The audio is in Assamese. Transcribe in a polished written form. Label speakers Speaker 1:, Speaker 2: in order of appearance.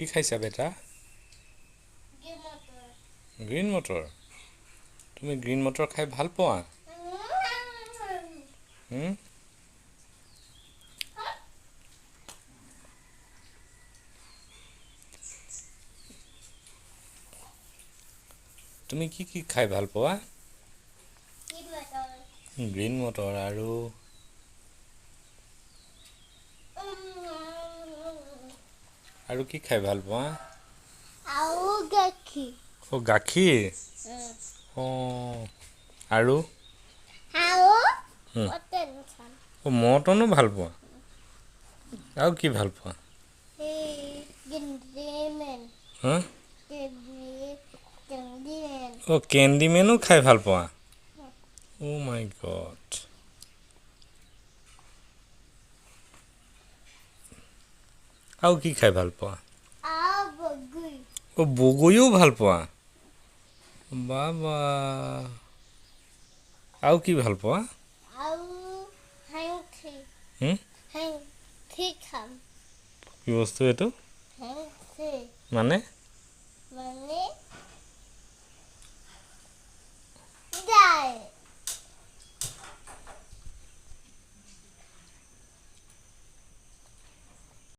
Speaker 1: কি খাইছা বেটা? Green motor. তুমি গ্ৰীণ মটৰ খাই ভাল পোৱা? তুমি কি কি খাই ভাল পোৱা? গ্ৰীণ মটৰ আৰু কি খাই ভাল পোৱা? গাখীৰ। আৰু মটনো ভাল পোৱা? আৰু কি ভাল পোৱা? কেণ্ডিমেনো খাই ভাল পোৱা? অ' মাই গড। আৰু কি খাই ভাল পোৱা? বগৰীও ভাল পোৱা? বাবা। আৰু কি ভাল পোৱা? কি বস্তু এইটো? মানে